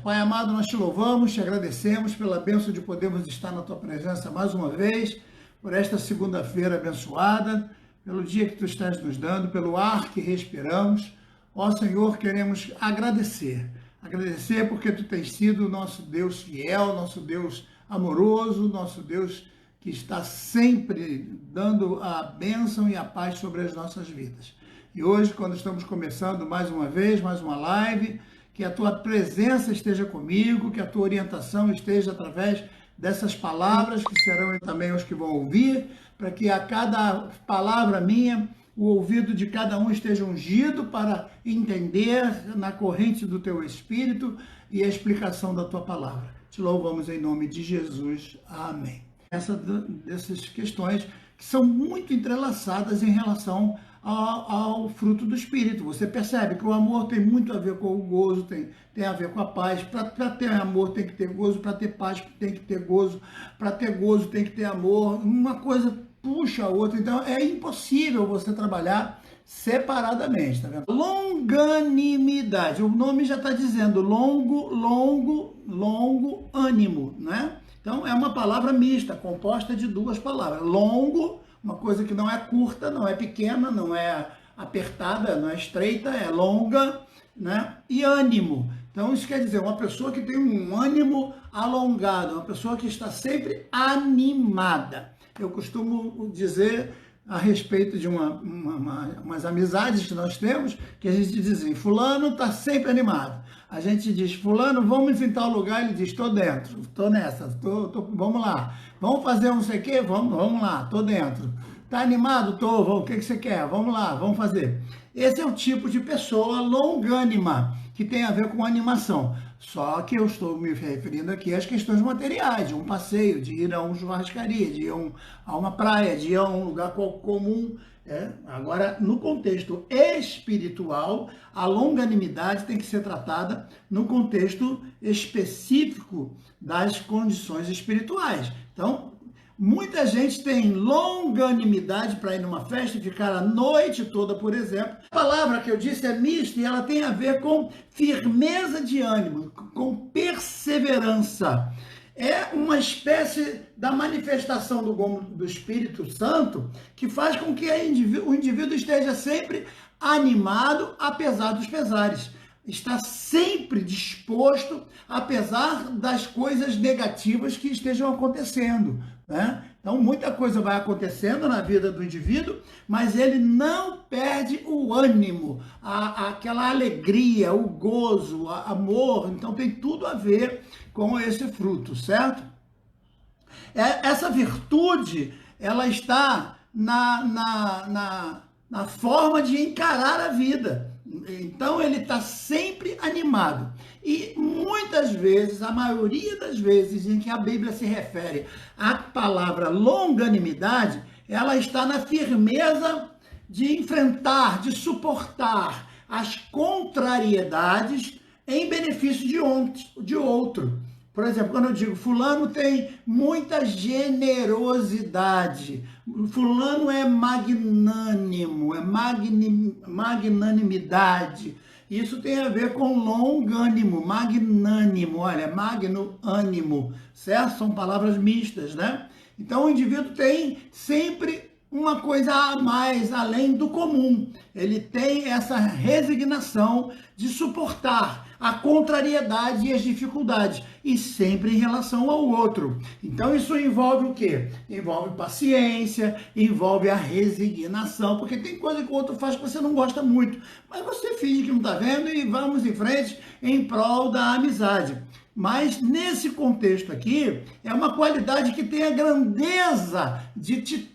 Pai amado, nós te louvamos, te agradecemos pela bênção de podermos estar na tua presença mais uma vez, por esta segunda-feira abençoada, pelo dia que tu estás nos dando, pelo ar que respiramos. Ó Senhor, queremos agradecer. Agradecer porque tu tens sido nosso Deus fiel, nosso Deus amoroso, nosso Deus que está sempre dando a bênção e a paz sobre as nossas vidas. E hoje, quando estamos começando mais uma vez, mais uma live, que a tua presença esteja comigo, que a tua orientação esteja através dessas palavras, que serão também os que vão ouvir, para que a cada palavra minha, o ouvido de cada um esteja ungido para entender na corrente do teu Espírito e a explicação da tua palavra. Te louvamos em nome de Jesus. Amém. Dessas questões que são muito entrelaçadas em relação ao fruto do Espírito. Você percebe que o amor tem muito a ver com o gozo, tem a ver com a paz. Para ter amor tem que ter gozo, para ter paz tem que ter gozo, para ter gozo tem que ter amor. Uma coisa puxa a outra, então é impossível você trabalhar separadamente, tá vendo? Longanimidade, o nome já está dizendo longo ânimo, né? Então é uma palavra mista, composta de duas palavras. Longo, uma coisa que não é curta, não é pequena, não é apertada, não é estreita, é longa, né? E ânimo. Então isso quer dizer uma pessoa que tem um ânimo alongado, uma pessoa que está sempre animada. Eu costumo dizer a respeito de umas amizades que nós temos, que a gente diz assim, fulano está sempre animado. A gente diz, fulano, vamos em tal lugar, ele diz, estou dentro, estou nessa, vamos lá. Vamos fazer não sei o quê? Vamos lá, estou dentro. Está animado? Estou, o que você quer? Vamos lá, vamos fazer. Esse é o tipo de pessoa longânima, que tem a ver com animação. Só que eu estou me referindo aqui às questões materiais, de um passeio, de ir a uma churrascaria, de ir a uma praia, de ir a um lugar comum. Agora, no contexto espiritual, a longanimidade tem que ser tratada no contexto específico das condições espirituais. Então, muita gente tem longanimidade para ir numa festa e ficar a noite toda, por exemplo. A palavra que eu disse é mista e ela tem a ver com firmeza de ânimo, com perseverança. É uma espécie da manifestação do Espírito Santo que faz com que o indivíduo esteja sempre animado, apesar dos pesares. Está sempre disposto, apesar das coisas negativas que estejam acontecendo, né? Então, muita coisa vai acontecendo na vida do indivíduo, mas ele não perde o ânimo, aquela alegria, o gozo, o amor. Então, tem tudo a ver com esse fruto, certo? Essa virtude, ela está na forma de encarar a vida. Então, ele está sempre animado. E muitas vezes, a maioria das vezes em que a Bíblia se refere à palavra longanimidade, ela está na firmeza de enfrentar, de suportar as contrariedades em benefício de outro. Por exemplo, quando eu digo fulano tem muita generosidade, fulano é magnânimo, é magnanimidade. Isso tem a ver com longânimo, magnânimo, olha, magno, ânimo, certo? São palavras mistas, né? Então o indivíduo tem sempre uma coisa a mais, além do comum. Ele tem essa resignação de suportar a contrariedade e as dificuldades, e sempre em relação ao outro. Então isso envolve o quê? Envolve paciência, envolve a resignação, porque tem coisa que o outro faz que você não gosta muito, mas você finge que não está vendo e vamos em frente em prol da amizade. Mas nesse contexto aqui, é uma qualidade que tem a grandeza de te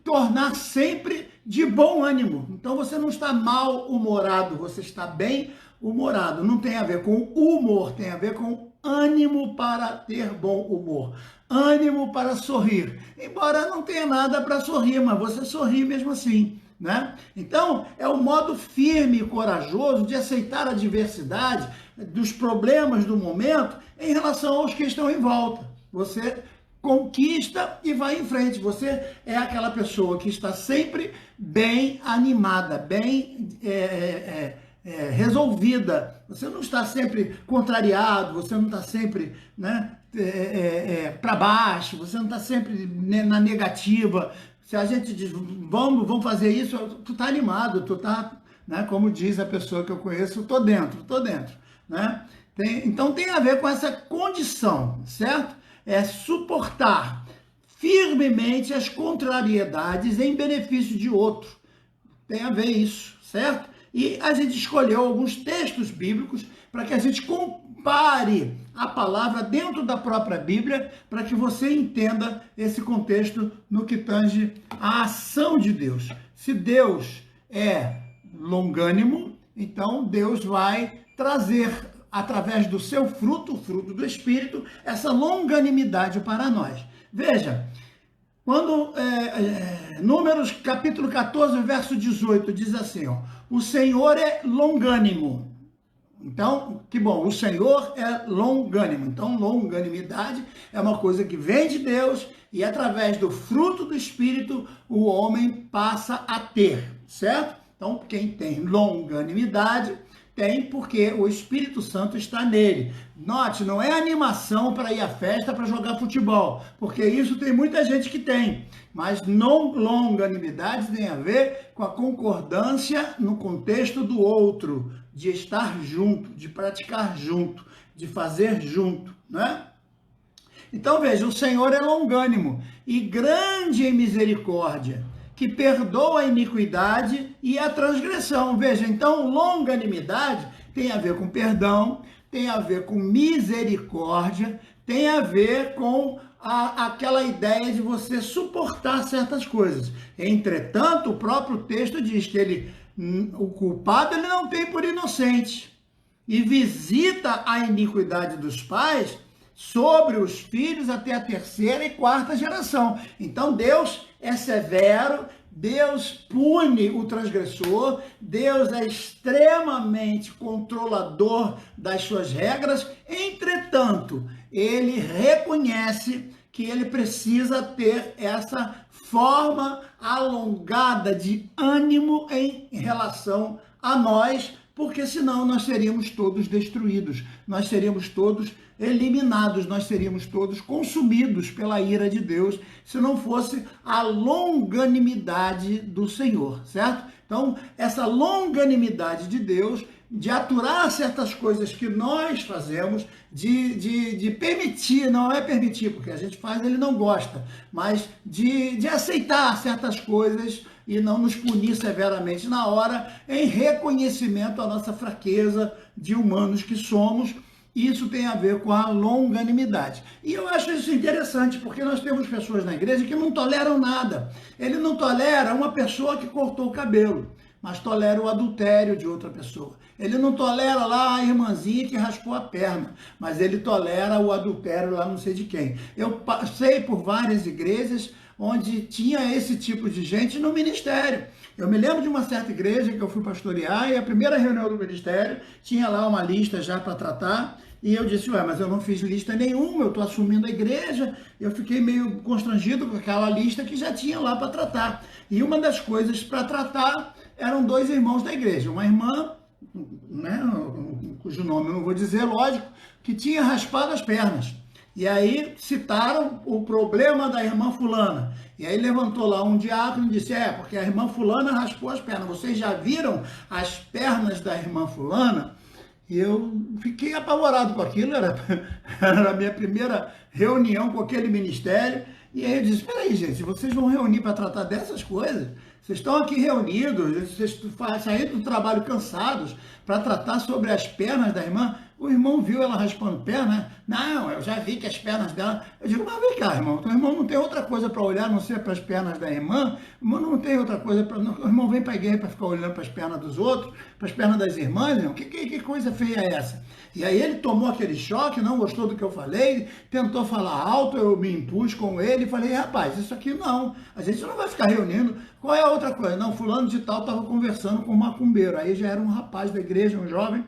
tornar sempre de bom ânimo. Então você não está mal-humorado, você está bem-humorado. Não tem a ver com humor, tem a ver com ânimo para ter bom humor. Ânimo para sorrir. Embora não tenha nada para sorrir, mas você sorri mesmo assim, né? Então, é o modo firme e corajoso de aceitar a diversidade dos problemas do momento em relação aos que estão em volta. Você conquista e vai em frente. Você é aquela pessoa que está sempre bem animada, bem resolvida, você não está sempre contrariado, você não está sempre, né, para baixo, você não está sempre na negativa. Se a gente diz, vamos fazer isso, tu está animado, tu está, né, como diz a pessoa que eu conheço, estou dentro, né? Então tem a ver com essa condição, certo? É suportar firmemente as contrariedades em benefício de outro. Tem a ver isso, certo? E a gente escolheu alguns textos bíblicos para que a gente compare a palavra dentro da própria Bíblia, para que você entenda esse contexto no que tange a ação de Deus. Se Deus é longânimo, então Deus vai trazer, através do seu fruto, o fruto do Espírito, essa longanimidade para nós. Veja, quando Números capítulo 14, verso 18, diz assim, ó, o Senhor é longânimo. Então, que bom, o Senhor é longânimo. Então, longanimidade é uma coisa que vem de Deus e através do fruto do Espírito o homem passa a ter, certo? Então, quem tem longanimidade tem porque o Espírito Santo está nele. Note, não é animação para ir à festa, para jogar futebol, porque isso tem muita gente que tem. Mas longanimidade tem a ver com a concordância no contexto do outro, de estar junto, de praticar junto, de fazer junto, né? Então veja, o Senhor é longânimo e grande em misericórdia, que perdoa a iniquidade e a transgressão. Veja, então longanimidade tem a ver com perdão, tem a ver com misericórdia, tem a ver com aquela ideia de você suportar certas coisas. Entretanto, o próprio texto diz que o culpado ele não tem por inocente e visita a iniquidade dos pais sobre os filhos até a terceira e quarta geração. Então Deus é severo, Deus pune o transgressor, Deus é extremamente controlador das suas regras, entretanto, ele reconhece que ele precisa ter essa forma alongada de ânimo em relação a nós, porque senão nós seríamos todos destruídos, nós seríamos todos eliminados, nós seríamos todos consumidos pela ira de Deus, se não fosse a longanimidade do Senhor, certo? Então, essa longanimidade de Deus, de aturar certas coisas que nós fazemos, de permitir, não é permitir, porque a gente faz, ele não gosta, mas de aceitar certas coisas e não nos punir severamente na hora, em reconhecimento à nossa fraqueza de humanos que somos. Isso tem a ver com a longanimidade. E eu acho isso interessante, porque nós temos pessoas na igreja que não toleram nada. Ele não tolera uma pessoa que cortou o cabelo, mas tolera o adultério de outra pessoa. Ele não tolera lá a irmãzinha que raspou a perna, mas ele tolera o adultério lá não sei de quem. Eu passei por várias igrejas onde tinha esse tipo de gente no ministério. Eu me lembro de uma certa igreja que eu fui pastorear e a primeira reunião do ministério tinha lá uma lista já para tratar e eu disse, mas eu não fiz lista nenhuma, eu estou assumindo a igreja. Eu fiquei meio constrangido com aquela lista que já tinha lá para tratar. E uma das coisas para tratar eram dois irmãos da igreja, uma irmã, né, cujo nome eu não vou dizer, lógico, que tinha raspado as pernas. E aí citaram o problema da irmã fulana. E aí levantou lá um diácono e disse, porque a irmã fulana raspou as pernas. Vocês já viram as pernas da irmã fulana? E eu fiquei apavorado com aquilo, era a minha primeira reunião com aquele ministério. E aí eu disse, peraí gente, vocês vão reunir para tratar dessas coisas? Vocês estão aqui reunidos, vocês saíram do trabalho cansados para tratar sobre as pernas da irmã? O irmão viu ela raspando perna, não, eu já vi que as pernas dela... Eu digo, mas vem cá, irmão, o irmão não tem outra coisa para olhar, a não ser para as pernas da irmã, o irmão não tem outra coisa para... O irmão vem para a igreja para ficar olhando para as pernas dos outros, para as pernas das irmãs, irmão, que coisa feia é essa? E aí ele tomou aquele choque, não gostou do que eu falei, tentou falar alto, eu me impus com ele e falei, rapaz, isso aqui não, a gente não vai ficar reunindo. Qual é a outra coisa? Não, fulano de tal estava conversando com um macumbeiro, aí já era um rapaz da igreja, um jovem,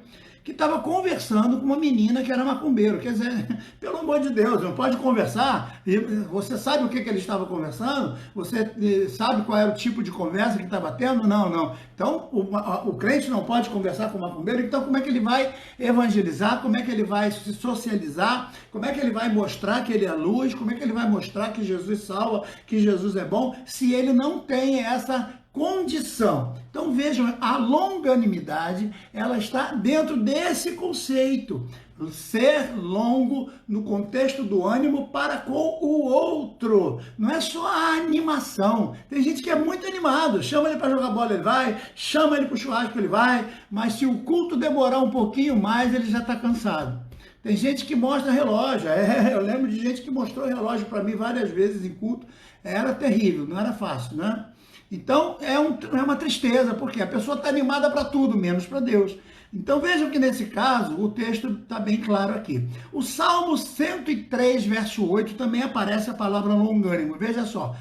que estava conversando com uma menina que era macumbeiro. Quer dizer, pelo amor de Deus, não pode conversar. E você sabe o que ele estava conversando? Você sabe qual era o tipo de conversa que estava tendo? Não, não. Então, o crente não pode conversar com o macumbeiro, então como é que ele vai evangelizar? Como é que ele vai se socializar? Como é que ele vai mostrar que ele é luz? Como é que ele vai mostrar que Jesus salva, que Jesus é bom, se ele não tem essa condição? Então vejam, a longanimidade, ela está dentro desse conceito. Ser longo no contexto do ânimo para com o outro. Não é só a animação. Tem gente que é muito animado, chama ele para jogar bola, ele vai, chama ele para o churrasco, ele vai, mas se o culto demorar um pouquinho mais, ele já está cansado. Tem gente que mostra relógio. Eu lembro de gente que mostrou relógio para mim várias vezes em culto. Era terrível, não era fácil, né? Então, é uma tristeza, porque a pessoa está animada para tudo, menos para Deus. Então, vejam que nesse caso, o texto está bem claro aqui. O Salmo 103, verso 8, também aparece a palavra longânimo. Veja só.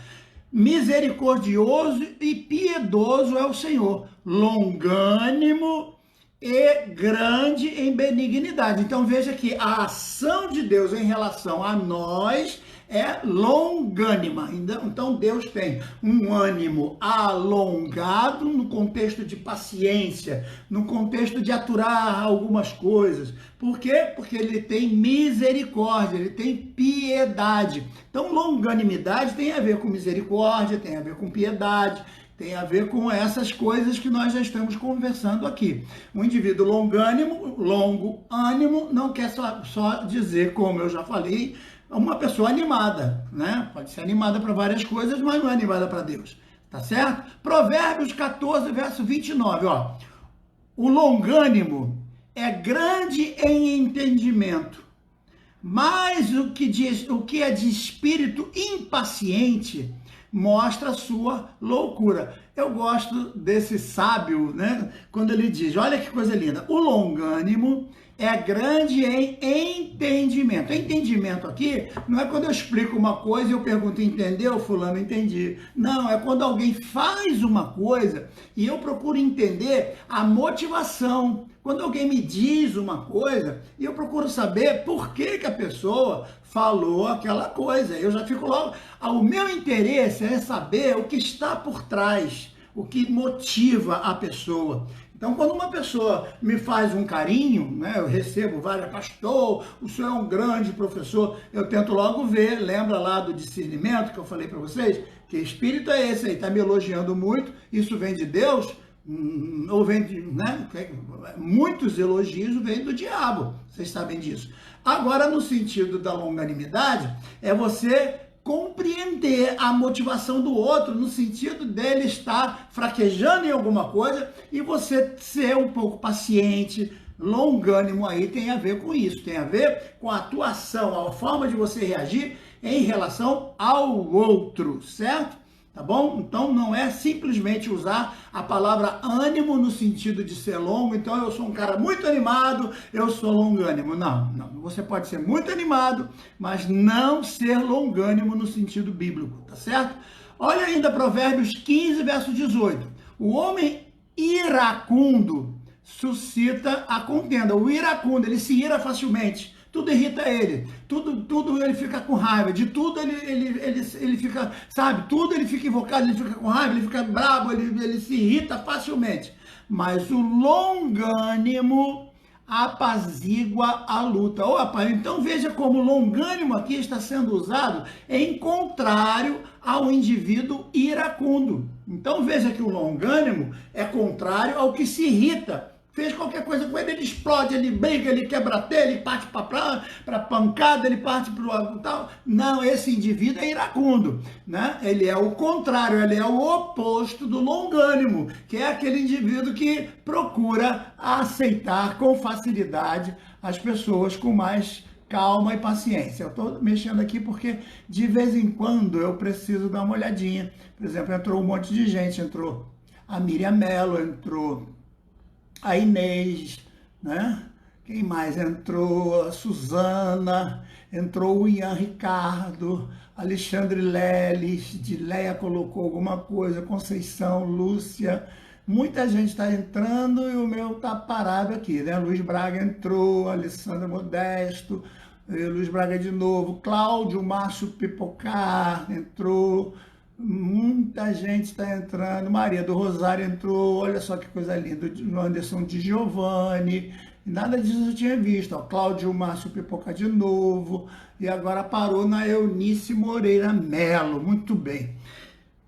Misericordioso e piedoso é o Senhor, longânimo e grande em benignidade. Então veja que a ação de Deus em relação a nós é longânima. Então Deus tem um ânimo alongado no contexto de paciência, no contexto de aturar algumas coisas. Por quê? Porque ele tem misericórdia, ele tem piedade. Então longanimidade tem a ver com misericórdia, tem a ver com piedade, tem a ver com essas coisas que nós já estamos conversando aqui. Um indivíduo longânimo, longo ânimo, não quer só dizer, como eu já falei, uma pessoa animada, né? Pode ser animada para várias coisas, mas não é animada para Deus, tá certo? Provérbios 14, verso 29, ó. O longânimo é grande em entendimento, mas o que é de espírito impaciente mostra a sua loucura. Eu gosto desse sábio, né? Quando ele diz, olha que coisa linda, o longânimo é grande em entendimento. Entendimento aqui não é quando eu explico uma coisa e eu pergunto, entendeu? Fulano, entendi. Não, é quando alguém faz uma coisa e eu procuro entender a motivação. Quando alguém me diz uma coisa e eu procuro saber por que a pessoa falou aquela coisa. Eu já fico logo... O meu interesse é saber o que está por trás, o que motiva a pessoa. Então, quando uma pessoa me faz um carinho, né, eu recebo várias, pastor, o senhor é um grande professor, eu tento logo ver, lembra lá do discernimento que eu falei para vocês? Que espírito é esse aí? Está me elogiando muito, isso vem de Deus? Ou vem de, né? Muitos elogios vêm do diabo, vocês sabem disso. Agora, no sentido da longanimidade, é você compreender a motivação do outro, no sentido dele estar fraquejando em alguma coisa e você ser um pouco paciente. Longânimo aí tem a ver com isso, tem a ver com a atuação, a forma de você reagir em relação ao outro, certo? Tá bom? Então não é simplesmente usar a palavra ânimo no sentido de ser longo, então eu sou um cara muito animado, eu sou longânimo. Não, não. Você pode ser muito animado, mas não ser longânimo no sentido bíblico, tá certo? Olha ainda Provérbios 15, verso 18. O homem iracundo suscita a contenda. O iracundo, ele se ira facilmente. Tudo irrita ele, tudo ele fica com raiva, de tudo ele fica, sabe, tudo ele fica invocado, ele fica com raiva, ele fica bravo, ele se irrita facilmente. Mas o longânimo apazigua a luta. Opa, então veja como o longânimo aqui está sendo usado em contrário ao indivíduo iracundo. Então veja que o longânimo é contrário ao que se irrita. Fez qualquer coisa com ele, ele explode, ele briga, ele quebra a telha, ele parte para pancada, ele parte para o tal. Não, esse indivíduo é iracundo, né? Ele é o contrário, ele é o oposto do longânimo, que é aquele indivíduo que procura aceitar com facilidade as pessoas com mais calma e paciência. Eu estou mexendo aqui porque de vez em quando eu preciso dar uma olhadinha. Por exemplo, entrou um monte de gente, entrou a Miriam Mello, entrou a Inês, né? Quem mais entrou? A Suzana, entrou o Ian Ricardo, Alexandre Leles, Dileia colocou alguma coisa, Conceição, Lúcia, Muita gente está entrando e o meu está parado aqui, né? Luiz Braga entrou, Alessandra Modesto, Luiz Braga de novo, Cláudio Márcio Pipocar entrou, muita gente está entrando, Maria do Rosário entrou, olha só que coisa linda, o Anderson de Giovanni, nada disso eu tinha visto, ó, Cláudio Márcio Pipocar de novo, e agora parou na Eunice Moreira Melo, muito bem.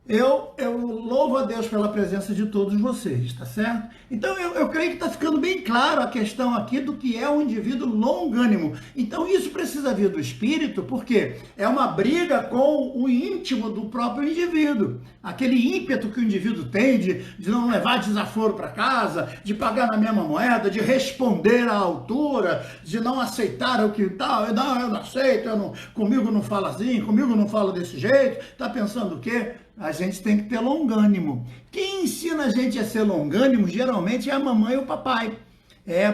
Eu louvo a Deus pela presença de todos vocês, tá certo? Então eu creio que está ficando bem claro a questão aqui do que é um indivíduo longânimo. Então isso precisa vir do Espírito, porque é uma briga com o íntimo do próprio indivíduo. Aquele ímpeto que o indivíduo tem de não levar desaforo para casa, de pagar na mesma moeda, de responder à altura, de não aceitar o que tal, eu não aceito, comigo não fala assim, comigo não fala desse jeito, tá pensando o quê? A gente tem que ter longânimo. Quem ensina a gente a ser longânimo, geralmente, é a mamãe e o papai.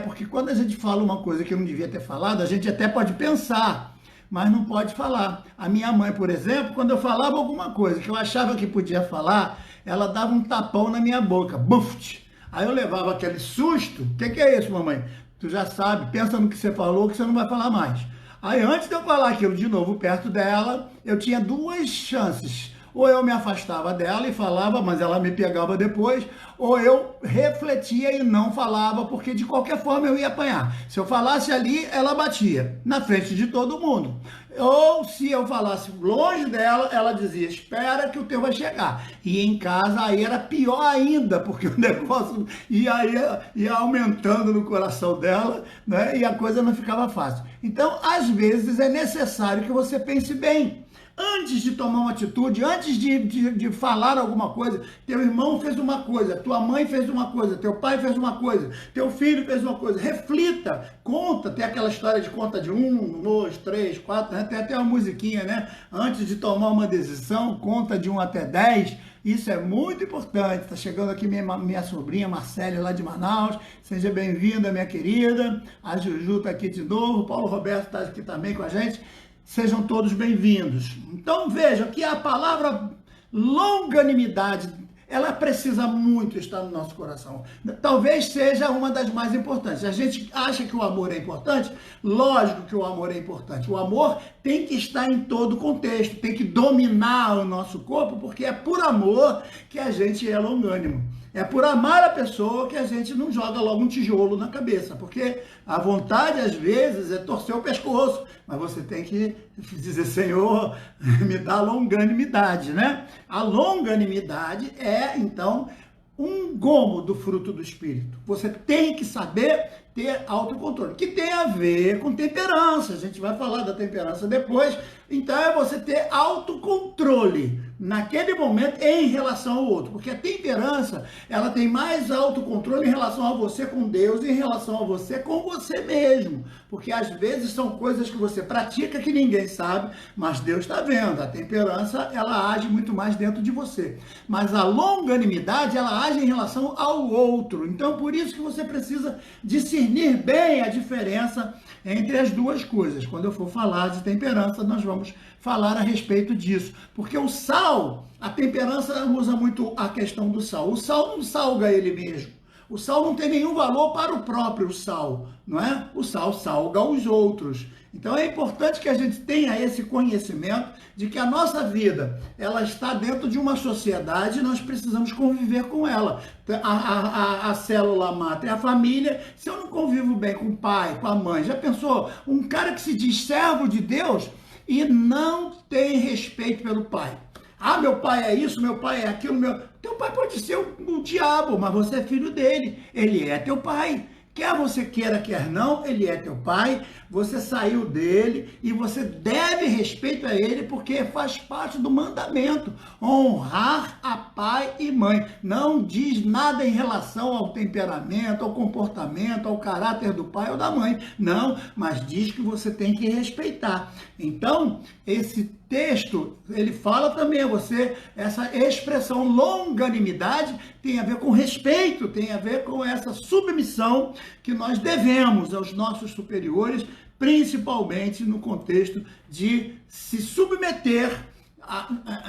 Porque quando a gente fala uma coisa que não devia ter falado, a gente até pode pensar, mas não pode falar. A minha mãe, por exemplo, quando eu falava alguma coisa que eu achava que podia falar, ela dava um tapão na minha boca. Buft! Aí eu levava aquele susto. O que é isso, mamãe? Tu já sabe, pensa no que você falou, que você não vai falar mais. Aí antes de eu falar aquilo de novo perto dela, eu tinha duas chances. Ou eu me afastava dela e falava, mas ela me pegava depois, ou eu refletia e não falava, porque de qualquer forma eu ia apanhar. Se eu falasse ali, ela batia, na frente de todo mundo. Ou se eu falasse longe dela, ela dizia, espera que o teu vai chegar. E em casa aí era pior ainda, porque o negócio ia aumentando no coração dela, né? E a coisa não ficava fácil. Então, às vezes é necessário que você pense bem. Antes de tomar uma atitude, antes de falar alguma coisa, teu irmão fez uma coisa, tua mãe fez uma coisa, teu pai fez uma coisa, teu filho fez uma coisa, reflita, conta, tem aquela história de conta de 1, 2, 3, 4, né? Tem até uma musiquinha, né? Antes de tomar uma decisão, conta de 1 até 10, isso é muito importante. Está chegando aqui minha sobrinha Marcele, lá de Manaus, seja bem-vinda, minha querida, a Juju está aqui de novo, o Paulo Roberto está aqui também com a gente. Sejam todos bem-vindos. Então vejam que a palavra longanimidade, ela precisa muito estar no nosso coração. Talvez seja uma das mais importantes. A gente acha que o amor é importante? Lógico que o amor é importante. O amor tem que estar em todo o contexto, tem que dominar o nosso corpo, porque é por amor que a gente é longânimo. É por amar a pessoa que a gente não joga logo um tijolo na cabeça, porque a vontade, às vezes, é torcer o pescoço, mas você tem que dizer, Senhor, me dá longanimidade, né? A longanimidade é, então, um gomo do fruto do Espírito. Você tem que saber ter autocontrole, que tem a ver com temperança. A gente vai falar da temperança depois. Então, é você ter autocontrole naquele momento em relação ao outro, porque a temperança, ela tem mais autocontrole em relação a você com Deus e em relação a você com você mesmo, porque às vezes são coisas que você pratica que ninguém sabe, mas Deus está vendo. A temperança, ela age muito mais dentro de você, mas a longanimidade, ela age em relação ao outro. Então, por isso que você precisa discernir bem a diferença entre as duas coisas. Quando eu for falar de temperança, nós vamos falar a respeito disso, porque o sal, a temperança usa muito a questão do sal. O sal não salga ele mesmo. O sal não tem nenhum valor para o próprio sal, não é? O sal salga os outros. Então é importante que a gente tenha esse conhecimento de que a nossa vida, ela está dentro de uma sociedade e nós precisamos conviver com ela. A célula máter é a família. Se eu não convivo bem com o pai, com a mãe, já pensou? Um cara que se diz servo de Deus e não tem respeito pelo pai. Ah, meu pai é isso, meu pai é aquilo, Teu pai pode ser o diabo, mas você é filho dele. Ele é teu pai. Quer você queira, quer não, ele é teu pai, você saiu dele e você deve respeito a ele porque faz parte do mandamento, honrar a pai e mãe. Não diz nada em relação ao temperamento, ao comportamento, ao caráter do pai ou da mãe, não, mas diz que você tem que respeitar. Então, esse texto, ele fala também a você, essa expressão longanimidade tem a ver com respeito, tem a ver com essa submissão que nós devemos aos nossos superiores, principalmente no contexto de se submeter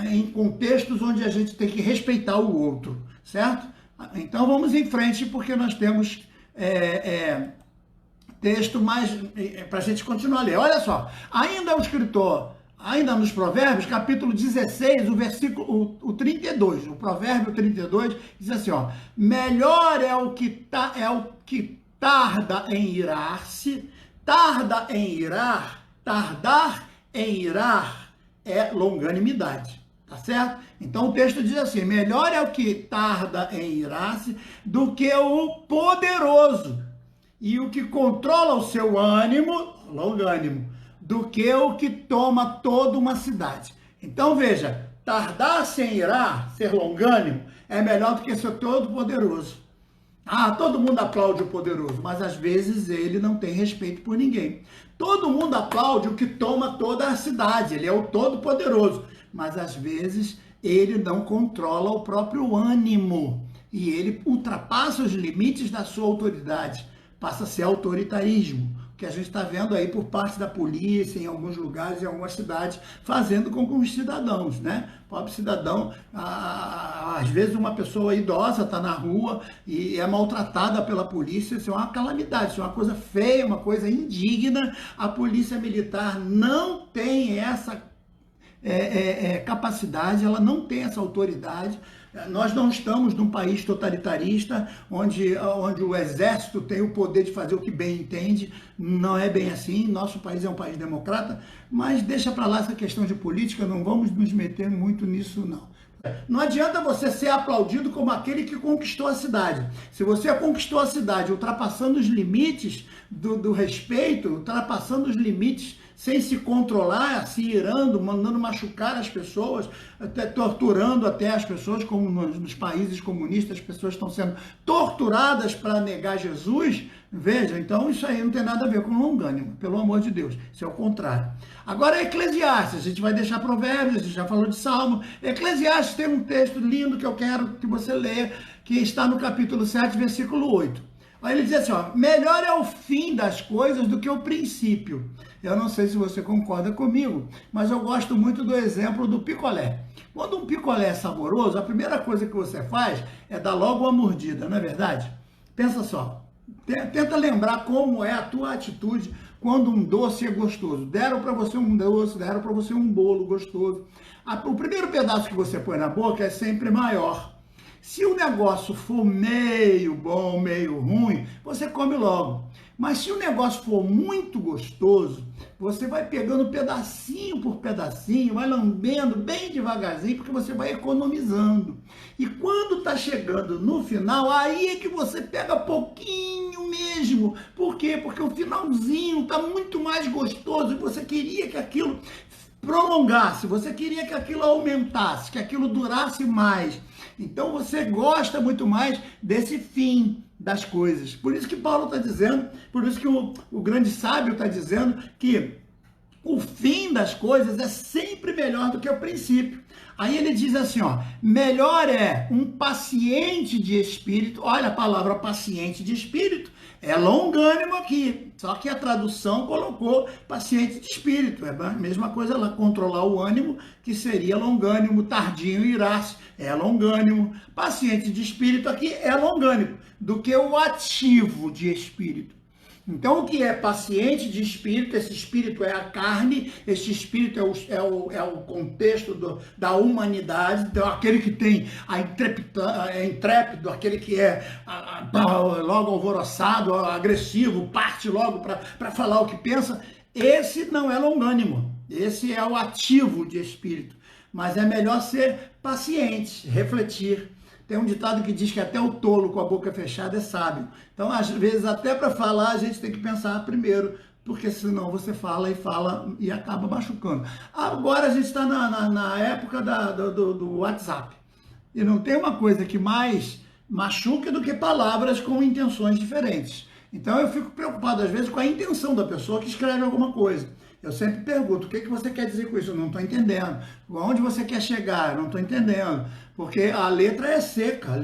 em contextos onde a gente tem que respeitar o outro, certo? Então vamos em frente, porque nós temos texto mais para a gente continuar a ler. Olha só, ainda o escritor, ainda nos Provérbios, capítulo 16, o versículo o 32, o provérbio 32, diz assim, ó, melhor é o que tarda em irar-se, tardar em irar é longanimidade, tá certo? Então o texto diz assim, melhor é o que tarda em irar-se do que o poderoso, e o que controla o seu ânimo, longânimo, do que o que toma toda uma cidade. Então veja, tardar-se em irar, ser longânimo, é melhor do que ser todo poderoso. Ah, todo mundo aplaude o poderoso, mas às vezes ele não tem respeito por ninguém. Todo mundo aplaude o que toma toda a cidade, ele é o todo poderoso, mas às vezes ele não controla o próprio ânimo e ele ultrapassa os limites da sua autoridade. Passa a ser autoritarismo, que a gente está vendo aí por parte da polícia, em alguns lugares, em algumas cidades, fazendo com os cidadãos, né? Pobre cidadão, às vezes uma pessoa idosa está na rua e é maltratada pela polícia, isso é uma calamidade, isso é uma coisa feia, uma coisa indigna. A polícia militar não tem essa capacidade, ela não tem essa autoridade. Nós não estamos num país totalitarista, onde o exército tem o poder de fazer o que bem entende, não é bem assim, nosso país é um país democrata, mas deixa para lá essa questão de política, não vamos nos meter muito nisso não. Não adianta você ser aplaudido como aquele que conquistou a cidade. Se você conquistou a cidade ultrapassando os limites do respeito, ultrapassando os limites sem se controlar, se irando, mandando machucar as pessoas, até torturando até as pessoas, como nos países comunistas, as pessoas estão sendo torturadas para negar Jesus, veja, então isso aí não tem nada a ver com longânimo, pelo amor de Deus, isso é o contrário. Agora Eclesiastes, a gente vai deixar Provérbios, a gente já falou de Salmo, Eclesiastes tem um texto lindo que eu quero que você leia, que está no capítulo 7, versículo 8. Aí ele diz assim, ó, melhor é o fim das coisas do que o princípio. Eu não sei se você concorda comigo, mas eu gosto muito do exemplo do picolé. Quando um picolé é saboroso, a primeira coisa que você faz é dar logo uma mordida, não é verdade? Pensa só, tenta lembrar como é a tua atitude quando um doce é gostoso. Deram para você um doce, deram para você um bolo gostoso. O primeiro pedaço que você põe na boca é sempre maior. Se o negócio for meio bom, meio ruim, você come logo. Mas se o negócio for muito gostoso, você vai pegando pedacinho por pedacinho, vai lambendo bem devagarzinho, porque você vai economizando. E quando está chegando no final, aí é que você pega pouquinho mesmo. Por quê? Porque o finalzinho está muito mais gostoso e você queria que aquilo prolongasse, você queria que aquilo aumentasse, que aquilo durasse mais. Então você gosta muito mais desse fim das coisas. Por isso que Paulo está dizendo, por isso que o grande sábio está dizendo que o fim das coisas é sempre melhor do que o princípio. Aí ele diz assim, ó, melhor é um paciente de espírito, olha a palavra paciente de espírito, é longânimo aqui, só que a tradução colocou paciente de espírito, é a mesma coisa lá, controlar o ânimo, que seria longânimo, tardio, irar-se, é longânimo, paciente de espírito aqui é longânimo, do que o ativo de espírito. Então, o que é paciente de espírito, esse espírito é a carne, esse espírito é o contexto da humanidade, então, aquele que tem intrépido, aquele que é logo alvoroçado, agressivo, parte logo para falar o que pensa, esse não é longânimo, esse é o ativo de espírito. Mas é melhor ser paciente, refletir. Tem um ditado que diz que até o tolo com a boca fechada é sábio. Então, às vezes, até para falar, a gente tem que pensar primeiro, porque senão você fala e acaba machucando. Agora a gente está na época do WhatsApp. E não tem uma coisa que mais machuca do que palavras com intenções diferentes. Então, eu fico preocupado, às vezes, com a intenção da pessoa que escreve alguma coisa. Eu sempre pergunto, o que você quer dizer com isso? Eu não estou entendendo. Onde você quer chegar? Eu não estou entendendo. Porque a letra é seca, a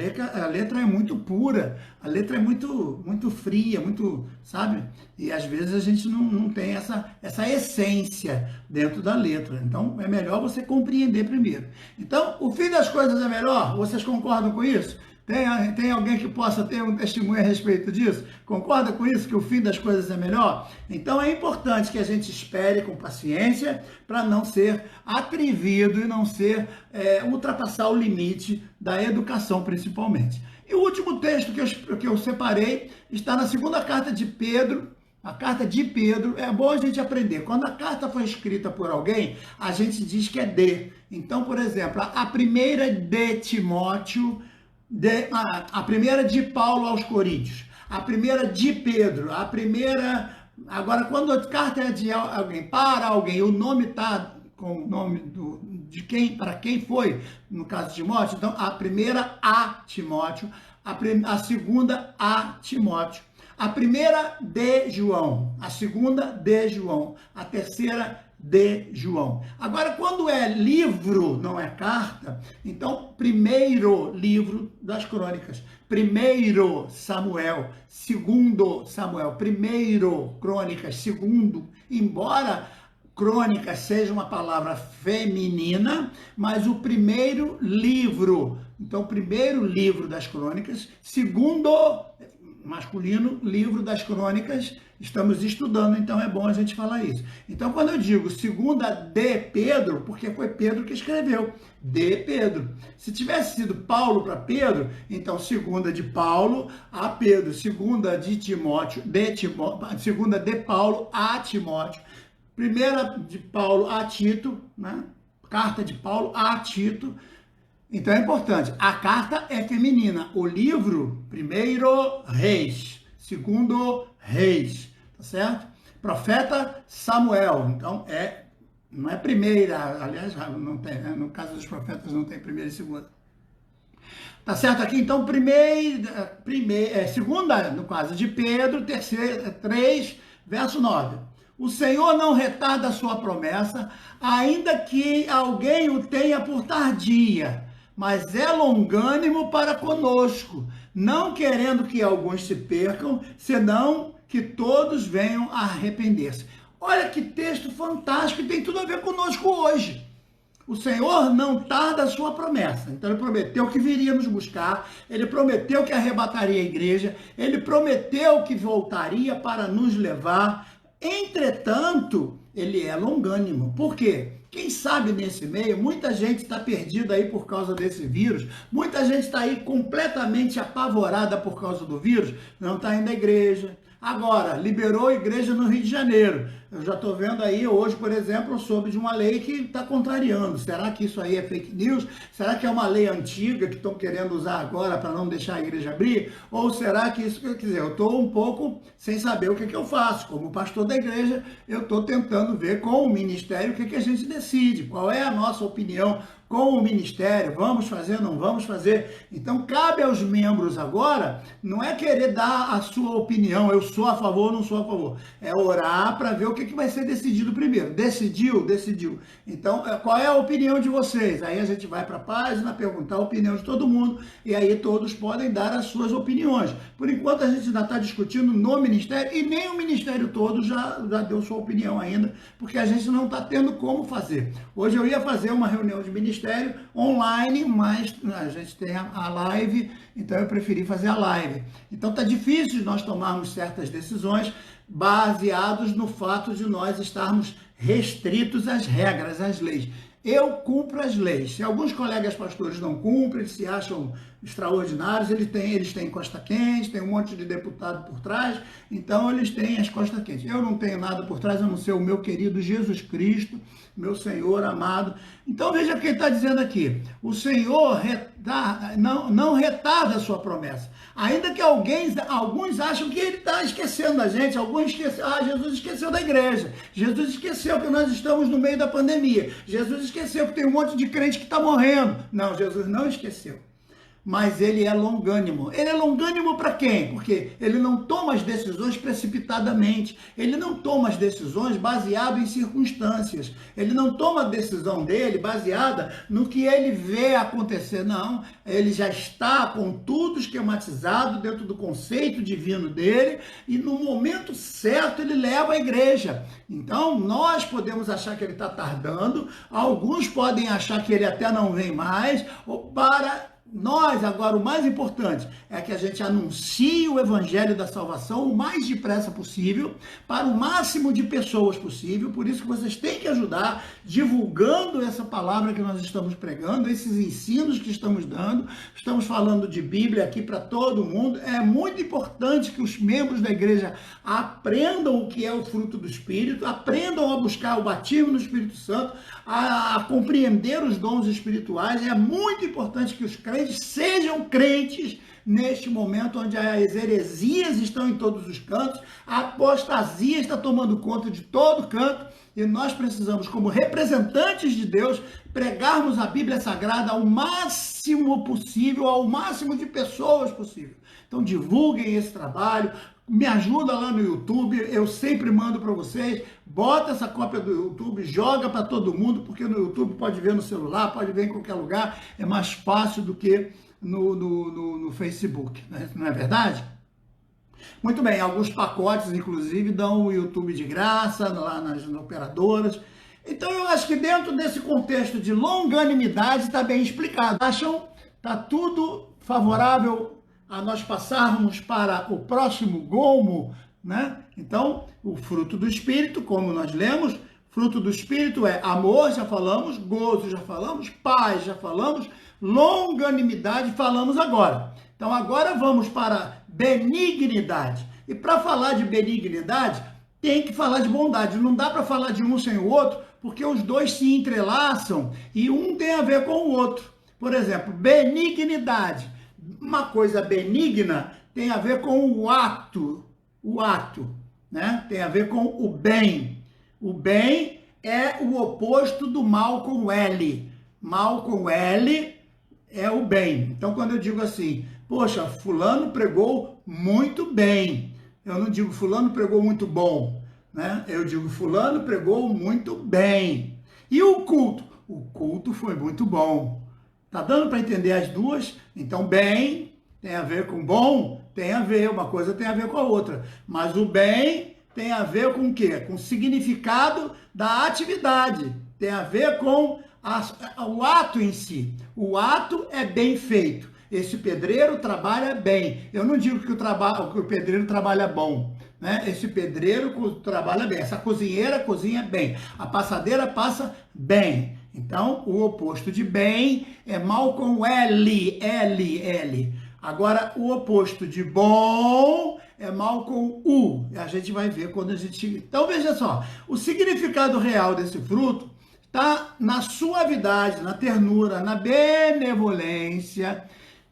letra é muito pura, a letra é muito fria, muito, sabe? E às vezes a gente não tem essa essência dentro da letra. Então é melhor você compreender primeiro. Então, o fim das coisas é melhor? Vocês concordam com isso? Tem alguém que possa ter um testemunho a respeito disso? Concorda com isso, que o fim das coisas é melhor? Então é importante que a gente espere com paciência para não ser atrevido e não ser ultrapassar o limite da educação, principalmente. E o último texto que eu separei está na segunda carta de Pedro. A carta de Pedro, é bom a gente aprender. Quando a carta foi escrita por alguém, a gente diz que é de. Então, por exemplo, a primeira de Timóteo, a primeira de Paulo aos Coríntios, a primeira de Pedro, a primeira... Agora, quando a carta é de alguém para alguém, o nome está com o nome de quem, para quem foi, no caso de Timóteo, então a primeira a Timóteo, a segunda a Timóteo, a primeira de João, a segunda de João, a terceira de João. Agora, quando é livro, não é carta, então, primeiro livro das crônicas, primeiro Samuel, segundo Samuel, primeiro crônicas, segundo, embora crônica seja uma palavra feminina, mas o primeiro livro, então, primeiro livro das crônicas, segundo masculino, livro das crônicas, estamos estudando, então é bom a gente falar isso. Então, quando eu digo segunda de Pedro, porque foi Pedro que escreveu, de Pedro. Se tivesse sido Paulo para Pedro, então segunda de Paulo a Pedro, segunda de Timóteo, segunda de Paulo a Timóteo, primeira de Paulo a Tito, né? Carta de Paulo a Tito. Então é importante, a carta é feminina, o livro, primeiro Reis, segundo Reis, tá certo? Profeta Samuel, então não é primeira, aliás, não tem, no caso dos profetas não tem primeira e segunda. Tá certo aqui? Então, segunda, no caso de Pedro, terceira, 3, verso 9. O Senhor não retarda a sua promessa, ainda que alguém o tenha por tardia, mas é longânimo para conosco, não querendo que alguns se percam, senão que todos venham a arrepender-se. Olha que texto fantástico e tem tudo a ver conosco hoje. O Senhor não tarda a sua promessa. Então ele prometeu que viria nos buscar, ele prometeu que arrebataria a igreja, ele prometeu que voltaria para nos levar. Entretanto, ele é longânimo. Por quê? Quem sabe nesse meio, muita gente está perdida aí por causa desse vírus, muita gente está aí completamente apavorada por causa do vírus, não está indo à igreja. Agora, liberou a igreja no Rio de Janeiro. Eu já estou vendo aí hoje, por exemplo, eu soube de uma lei que está contrariando. Será que isso aí é fake news? Será que é uma lei antiga que estão querendo usar agora para não deixar a igreja abrir? Ou será que isso, quer dizer, eu estou um pouco sem saber o que eu faço. Como pastor da igreja, eu estou tentando ver com o ministério o que a gente decide, qual é a nossa opinião com o ministério, vamos fazer, não vamos fazer. Então, cabe aos membros agora, não é querer dar a sua opinião, eu sou a favor, não sou a favor. É orar para ver o que vai ser decidido primeiro. Decidiu? Decidiu. Então, qual é a opinião de vocês? Aí a gente vai para a página, perguntar a opinião de todo mundo, e aí todos podem dar as suas opiniões. Por enquanto, a gente ainda está discutindo no ministério, e nem o ministério todo já deu sua opinião ainda, porque a gente não está tendo como fazer. Hoje eu ia fazer uma reunião de ministério online, mas a gente tem a live, então eu preferi fazer a live. Então tá difícil de nós tomarmos certas decisões baseados no fato de nós estarmos restritos às regras, às leis. Eu cumpro as leis. Se alguns colegas pastores não cumprem, eles se acham extraordinários, eles têm costa quente, tem um monte de deputado por trás, então eles têm as costas quentes. Eu não tenho nada por trás, a não ser o meu querido Jesus Cristo, meu Senhor amado. Então veja o que ele está dizendo aqui. O Senhor não retarda a sua promessa. Ainda que alguns acham que ele está esquecendo a gente, alguns esquecem, Jesus esqueceu da igreja, Jesus esqueceu que nós estamos no meio da pandemia, Jesus esqueceu que tem um monte de crente que está morrendo. Não, Jesus não esqueceu. Mas ele é longânimo. Ele é longânimo para quem? Porque ele não toma as decisões precipitadamente. Ele não toma as decisões baseado em circunstâncias. Ele não toma a decisão dele baseada no que ele vê acontecer. Não, ele já está com tudo esquematizado dentro do conceito divino dele e no momento certo ele leva a igreja. Então, nós podemos achar que ele está tardando, alguns podem achar que ele até não vem mais, ou para Nós, agora, o mais importante é que a gente anuncie o evangelho da salvação o mais depressa possível, para o máximo de pessoas possível. Por isso que vocês têm que ajudar divulgando essa palavra que nós estamos pregando, esses ensinos que estamos dando. Estamos falando de Bíblia aqui para todo mundo. É muito importante que os membros da igreja aprendam o que é o fruto do Espírito, aprendam a buscar o batismo no Espírito Santo, a compreender os dons espirituais. É muito importante que os crentes sejam crentes neste momento onde as heresias estão em todos os cantos, a apostasia está tomando conta de todo canto, e nós precisamos, como representantes de Deus, pregarmos a Bíblia Sagrada ao máximo possível, ao máximo de pessoas possível. Então divulguem esse trabalho, me ajuda lá no YouTube, eu sempre mando para vocês, bota essa cópia do YouTube, joga para todo mundo, porque no YouTube pode ver no celular, pode ver em qualquer lugar, é mais fácil do que no Facebook, né? Não é verdade? Muito bem, alguns pacotes, inclusive, dão o YouTube de graça, lá nas operadoras. Então eu acho que dentro desse contexto de longanimidade está bem explicado. Acham? Está tudo favorável a nós passarmos para o próximo gomo, né? Então, o fruto do Espírito, como nós lemos, fruto do Espírito é amor, já falamos, gozo, já falamos, paz, já falamos, longanimidade, falamos agora. Então, agora vamos para benignidade. E para falar de benignidade, tem que falar de bondade. Não dá para falar de um sem o outro, porque os dois se entrelaçam e um tem a ver com o outro. Por exemplo, benignidade. Uma coisa benigna tem a ver com o ato, né? Tem a ver com o bem. O bem é o oposto do mal com L. Mal com L é o bem. Então, quando eu digo assim, poxa, fulano pregou muito bem, eu não digo fulano pregou muito bom, né? Eu digo fulano pregou muito bem. E o culto? O culto foi muito bom. Tá dando para entender as duas? Então, bem tem a ver com bom, tem a ver, uma coisa tem a ver com a outra. Mas o bem tem a ver com o quê? Com o significado da atividade. Tem a ver com o ato em si. O ato é bem feito. Esse pedreiro trabalha bem. Eu não digo que o pedreiro trabalha bom, né? Esse pedreiro trabalha bem. Essa cozinheira cozinha bem. A passadeira passa bem. Então, o oposto de bem é mal com L. Agora, o oposto de bom é mal com U. A gente vai ver quando a gente... Então, veja só. O significado real desse fruto está na suavidade, na ternura, na benevolência.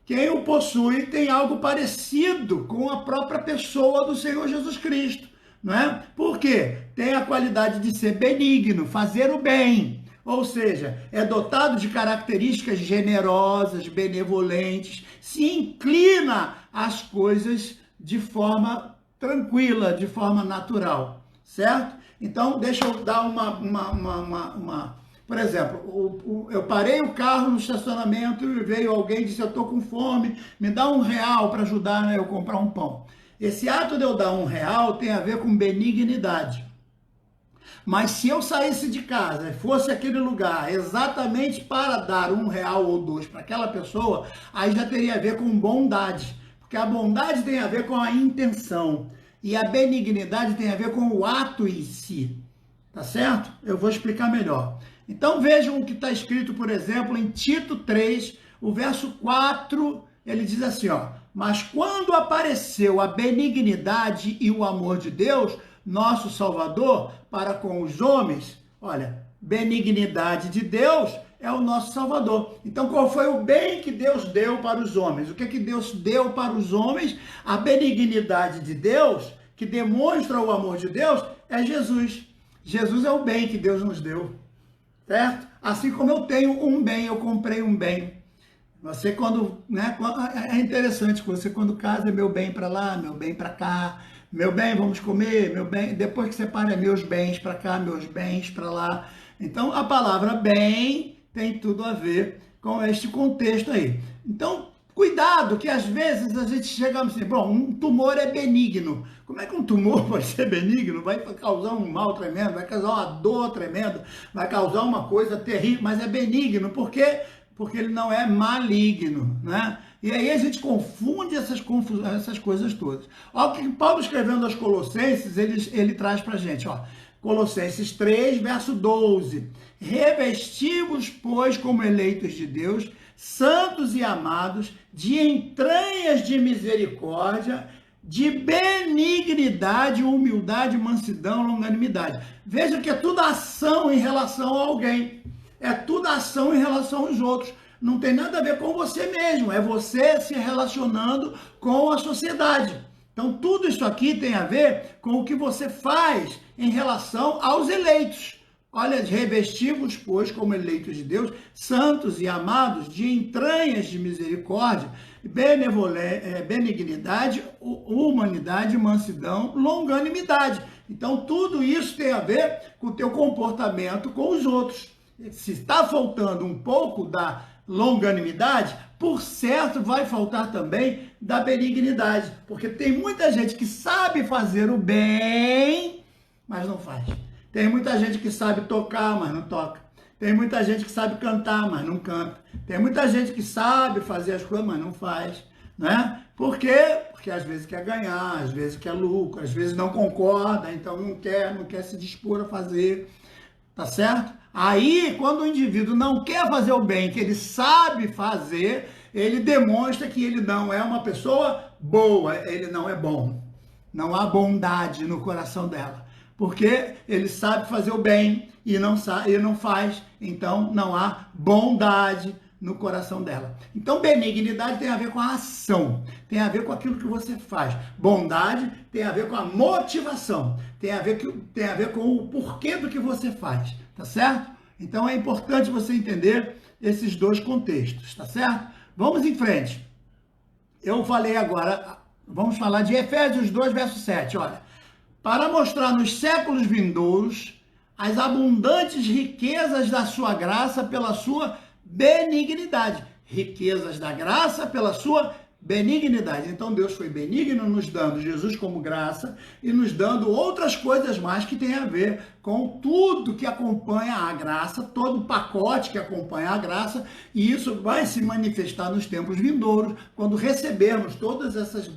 Quem o possui tem algo parecido com a própria pessoa do Senhor Jesus Cristo, não é? Por quê? Tem a qualidade de ser benigno, fazer o bem. Ou seja, é dotado de características generosas, benevolentes, se inclina às coisas de forma tranquila, de forma natural, certo? Então, deixa eu dar por exemplo, eu parei o carro no estacionamento e veio alguém e disse, eu estou com fome, me dá R$1 para ajudar, né, eu comprar um pão. Esse ato de eu dar R$1 tem a ver com benignidade. Mas se eu saísse de casa e fosse aquele lugar exatamente para dar R$1 ou R$2 para aquela pessoa, aí já teria a ver com bondade. Porque a bondade tem a ver com a intenção. E a benignidade tem a ver com o ato em si. Tá certo? Eu vou explicar melhor. Então vejam o que está escrito, por exemplo, em Tito 3, o verso 4, ele diz assim, ó, mas quando apareceu a benignidade e o amor de Deus, nosso Salvador, para com os homens, olha, benignidade de Deus é o nosso Salvador. Então, qual foi o bem que Deus deu para os homens? O que é que Deus deu para os homens? A benignidade de Deus, que demonstra o amor de Deus, é Jesus. Jesus é o bem que Deus nos deu, certo? Assim como eu tenho um bem, eu comprei um bem. Você quando, né, é interessante, você quando casa é meu bem para lá, meu bem para cá, meu bem, vamos comer, meu bem, depois que separa meus bens para cá, meus bens para lá. Então, a palavra bem tem tudo a ver com este contexto aí. Então, cuidado, que às vezes a gente chega assim, bom, um tumor é benigno. Como é que um tumor pode ser benigno? Vai causar um mal tremendo, vai causar uma dor tremenda, vai causar uma coisa terrível, mas é benigno, porque porque ele não é maligno, né? E aí a gente confunde essas coisas todas. Olha o que Paulo escrevendo aos Colossenses, ele traz para a gente, ó. Colossenses 3, verso 12. Revesti-vos, pois, como eleitos de Deus, santos e amados, de entranhas de misericórdia, de benignidade, humildade, mansidão, longanimidade. Veja que é tudo ação em relação a alguém. É tudo ação em relação aos outros. Não tem nada a ver com você mesmo. É você se relacionando com a sociedade. Então, tudo isso aqui tem a ver com o que você faz em relação aos eleitos. Olha, revesti-vos, pois, como eleitos de Deus, santos e amados, de entranhas de misericórdia, benignidade, humanidade, mansidão, longanimidade. Então, tudo isso tem a ver com o teu comportamento com os outros. Se está faltando um pouco da longanimidade, por certo vai faltar também da benignidade, porque tem muita gente que sabe fazer o bem, mas não faz. Tem muita gente que sabe tocar, mas não toca. Tem muita gente que sabe cantar, mas não canta. Tem muita gente que sabe fazer as coisas, mas não faz, né? Por quê? Porque às vezes quer ganhar, às vezes quer lucro, às vezes não concorda, então não quer se dispor a fazer, tá certo? Aí, quando o indivíduo não quer fazer o bem que ele sabe fazer, ele demonstra que ele não é uma pessoa boa, ele não é bom. Não há bondade no coração dela. Porque ele sabe fazer o bem e não faz, então não há bondade no coração dela. Então, benignidade tem a ver com a ação, tem a ver com aquilo que você faz. Bondade tem a ver com a motivação, tem a ver com o porquê do que você faz, tá certo? Então, é importante você entender esses dois contextos, tá certo? Vamos em frente. Eu falei agora, vamos falar de Efésios 2, verso 7, olha. Para mostrar nos séculos vindouros as abundantes riquezas da sua graça pela sua benignidade. Riquezas da graça pela sua benignidade. Então Deus foi benigno nos dando Jesus como graça e nos dando outras coisas mais que tem a ver com tudo que acompanha a graça, todo o pacote que acompanha a graça, e isso vai se manifestar nos tempos vindouros, quando recebermos todas essas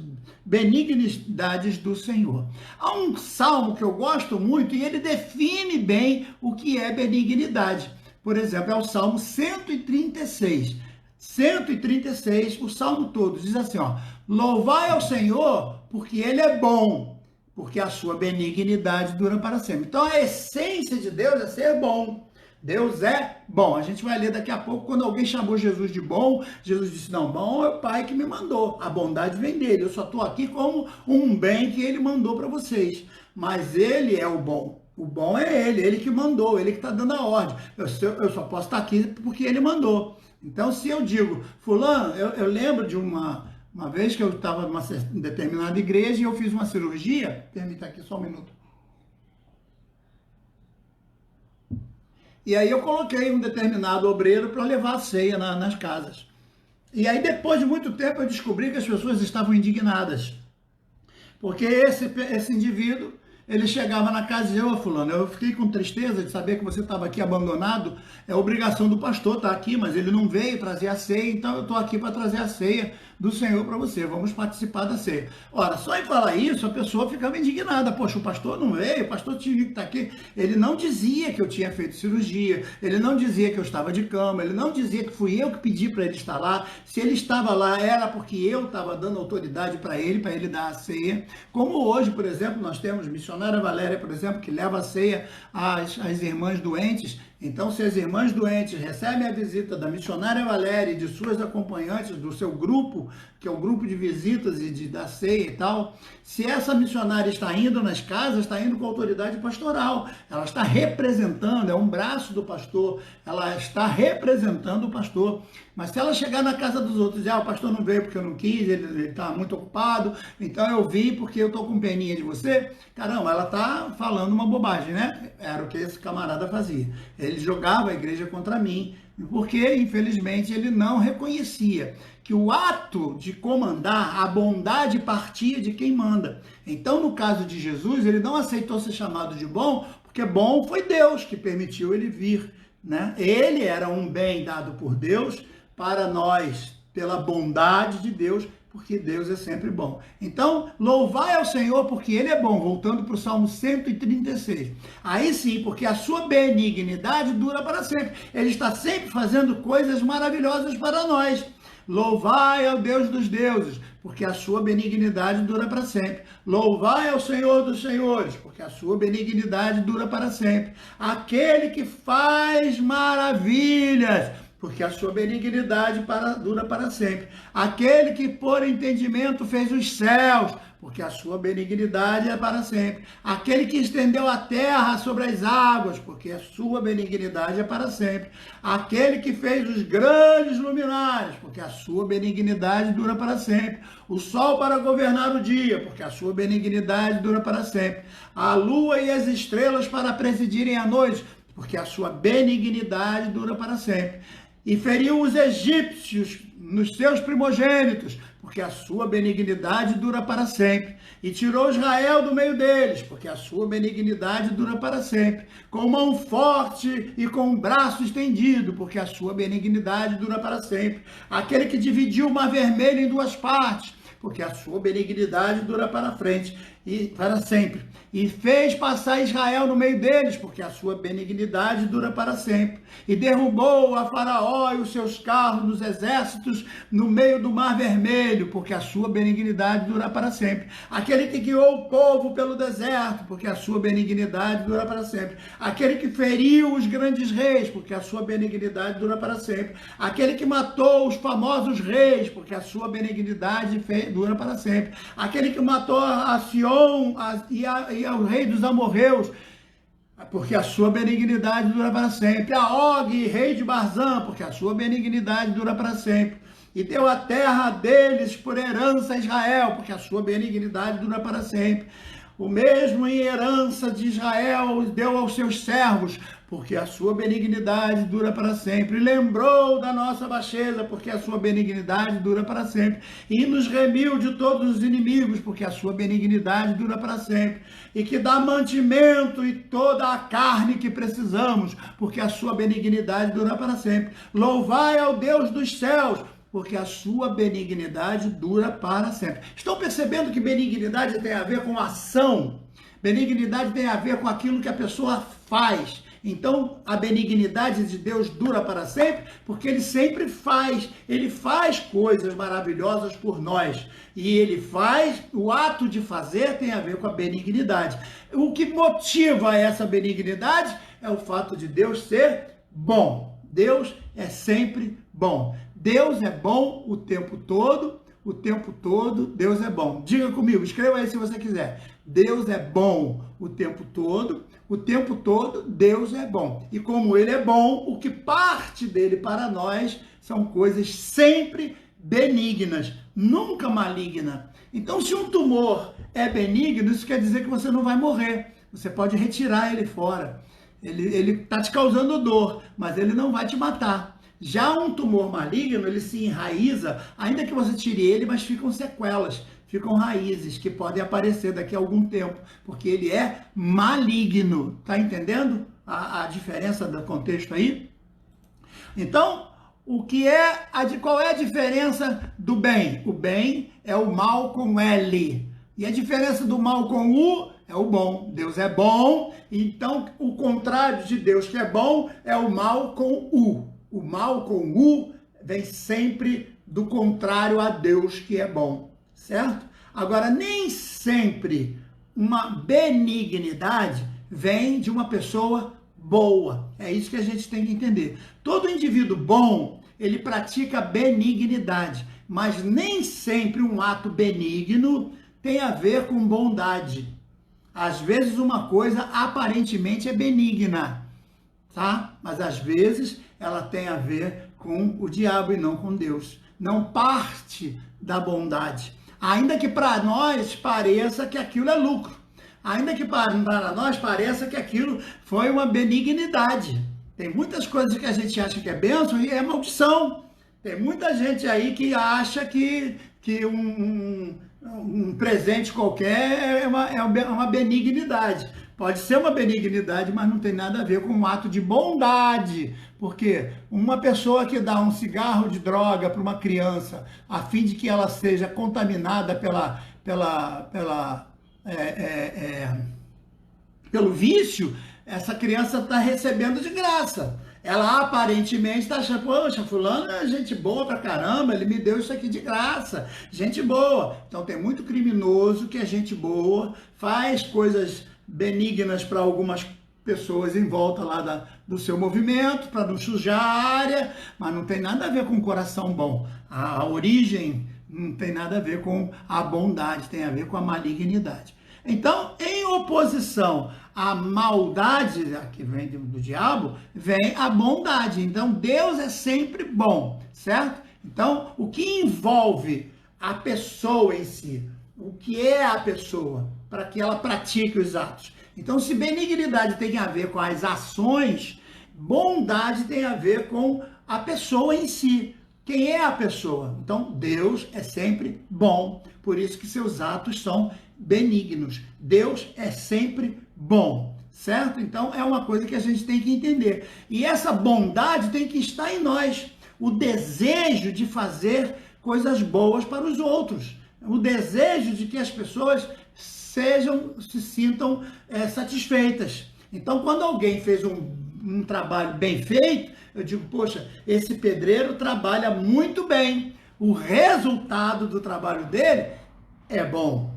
benignidades do Senhor. Há um salmo que eu gosto muito e ele define bem o que é benignidade. Por exemplo, é o Salmo 136. 136, o Salmo todo, diz assim, ó, louvai ao Senhor, porque Ele é bom, porque a sua benignidade dura para sempre. Então, a essência de Deus é ser bom. Deus é bom. A gente vai ler daqui a pouco, quando alguém chamou Jesus de bom, Jesus disse, não, bom é o Pai que me mandou, a bondade vem dele, eu só estou aqui como um bem que Ele mandou para vocês, mas Ele é o bom. O bom é Ele que mandou, Ele que está dando a ordem. Eu só posso estar aqui porque Ele mandou. Então, se eu digo, fulano, eu lembro de uma vez que eu estava numa determinada igreja e eu fiz uma cirurgia, permita aqui só um minuto. E aí eu coloquei um determinado obreiro para levar a ceia nas casas. E aí, depois de muito tempo, eu descobri que as pessoas estavam indignadas. Porque esse indivíduo, ele chegava na casa e dizia, ô fulano, eu fiquei com tristeza de saber que você estava aqui abandonado, é obrigação do pastor estar aqui, mas ele não veio trazer a ceia, então eu estou aqui para trazer a ceia do Senhor para você, vamos participar da ceia. Ora, só em falar isso, a pessoa ficava indignada, poxa, o pastor não veio, o pastor tinha que estar aqui. Ele não dizia que eu tinha feito cirurgia, ele não dizia que eu estava de cama, ele não dizia que fui eu que pedi para ele estar lá, se ele estava lá era porque eu estava dando autoridade para ele dar a ceia. Como hoje, por exemplo, nós temos missionária Valéria, por exemplo, que leva a ceia às irmãs doentes. Então, se as irmãs doentes recebem a visita da missionária Valéria e de suas acompanhantes, do seu grupo, que é o grupo de visitas e da ceia e tal, se essa missionária está indo nas casas, está indo com autoridade pastoral, ela está representando, é um braço do pastor, ela está representando o pastor. Mas se ela chegar na casa dos outros e dizer, o pastor não veio porque eu não quis, ele está muito ocupado, então eu vi porque eu estou com peninha de você, caramba, ela está falando uma bobagem, né? Era o que esse camarada fazia. Ele jogava a igreja contra mim, porque, infelizmente, ele não reconhecia que o ato de comandar, a bondade partia de quem manda. Então, no caso de Jesus, ele não aceitou ser chamado de bom, porque bom foi Deus que permitiu ele vir né? Ele era um bem dado por Deus para nós, pela bondade de Deus, porque Deus é sempre bom. Então, louvai ao Senhor porque Ele é bom. Voltando para o Salmo 136. Aí sim, porque a sua benignidade dura para sempre. Ele está sempre fazendo coisas maravilhosas para nós. Louvai ao Deus dos deuses, porque a sua benignidade dura para sempre. Louvai ao Senhor dos senhores, porque a sua benignidade dura para sempre. Aquele que faz maravilhas, porque a sua benignidade dura para sempre. Aquele que por entendimento fez os céus, porque a sua benignidade é para sempre. Aquele que estendeu a terra sobre as águas, porque a sua benignidade é para sempre. Aquele que fez os grandes luminares, porque a sua benignidade dura para sempre. O sol para governar o dia, porque a sua benignidade dura para sempre. A lua e as estrelas para presidirem a noite, porque a sua benignidade dura para sempre. E feriu os egípcios nos seus primogênitos, porque a sua benignidade dura para sempre. E tirou Israel do meio deles, porque a sua benignidade dura para sempre. Com mão forte e com braço estendido, porque a sua benignidade dura para sempre. Aquele que dividiu o mar vermelho em duas partes, porque a sua benignidade dura para frente e para sempre. E fez passar Israel no meio deles, porque a sua benignidade dura para sempre. E derrubou a Faraó e os seus carros dos exércitos no meio do mar vermelho, porque a sua benignidade dura para sempre. Aquele que guiou o povo pelo deserto, porque a sua benignidade dura para sempre. Aquele que feriu os grandes reis, porque a sua benignidade dura para sempre. Aquele que matou os famosos reis, porque a sua benignidade dura para sempre. Aquele que matou a Sion e ao rei dos amorreus, porque a sua benignidade dura para sempre. A Og, rei de Barzã, porque a sua benignidade dura para sempre. E deu a terra deles por herança a Israel, porque a sua benignidade dura para sempre. O mesmo em herança de Israel deu aos seus servos, porque a sua benignidade dura para sempre. Lembrou da nossa baixeza, porque a sua benignidade dura para sempre. E nos remiu de todos os inimigos, porque a sua benignidade dura para sempre. E que dá mantimento e toda a carne que precisamos, porque a sua benignidade dura para sempre. Louvai ao Deus dos céus, porque a sua benignidade dura para sempre. Estão percebendo que benignidade tem a ver com ação? Benignidade tem a ver com aquilo que a pessoa faz. Então, a benignidade de Deus dura para sempre, porque Ele sempre faz. Ele faz coisas maravilhosas por nós. E Ele faz, o ato de fazer tem a ver com a benignidade. O que motiva essa benignidade é o fato de Deus ser bom. Deus é sempre bom. Deus é bom o tempo todo Deus é bom. Diga comigo, escreva aí se você quiser. Deus é bom o tempo todo Deus é bom. E como Ele é bom, o que parte dele para nós são coisas sempre benignas, nunca malignas. Então, se um tumor é benigno, isso quer dizer que você não vai morrer. Você pode retirar ele fora. Ele está te causando dor, mas ele não vai te matar. Já um tumor maligno, ele se enraiza, ainda que você tire ele, mas ficam sequelas, ficam raízes que podem aparecer daqui a algum tempo, porque ele é maligno. Tá entendendo a diferença do contexto aí? Então, qual é a diferença do bem? O bem é o mal com L. E a diferença do mal com U é o bom. Deus é bom, então o contrário de Deus que é bom é o mal com U. O mal com U vem sempre do contrário a Deus que é bom, certo? Agora, nem sempre uma benignidade vem de uma pessoa boa. É isso que a gente tem que entender. Todo indivíduo bom, ele pratica benignidade, mas nem sempre um ato benigno tem a ver com bondade. Às vezes uma coisa aparentemente é benigna, tá? Mas às vezes ela tem a ver com o diabo e não com Deus. Não parte da bondade. Ainda que para nós pareça que aquilo é lucro. Ainda que para nós pareça que aquilo foi uma benignidade. Tem muitas coisas que a gente acha que é bênção e é maldição. Tem muita gente aí que acha que um presente qualquer é uma benignidade. Pode ser uma benignidade, mas não tem nada a ver com um ato de bondade. Porque uma pessoa que dá um cigarro de droga para uma criança, a fim de que ela seja contaminada pelo vício, essa criança está recebendo de graça. Ela aparentemente está achando, poxa, fulano é gente boa pra caramba, ele me deu isso aqui de graça, gente boa. Então tem muito criminoso que é gente boa, faz coisas benignas para algumas pessoas em volta lá do seu movimento, para não sujar a área, mas não tem nada a ver com o coração bom. A origem não tem nada a ver com a bondade, tem a ver com a malignidade. Então, em oposição à maldade que vem do diabo, vem a bondade. Então, Deus é sempre bom, certo? Então, o que envolve a pessoa em si? O que é a pessoa? Para que ela pratique os atos. Então, se benignidade tem a ver com as ações, bondade tem a ver com a pessoa em si. Quem é a pessoa? Então, Deus é sempre bom. Por isso que seus atos são benignos. Deus é sempre bom, certo? Então, é uma coisa que a gente tem que entender. E essa bondade tem que estar em nós. O desejo de fazer coisas boas para os outros. O desejo de que as pessoas se sintam satisfeitas. Então, quando alguém fez um trabalho bem feito, eu digo, poxa, esse pedreiro trabalha muito bem. O resultado do trabalho dele é bom.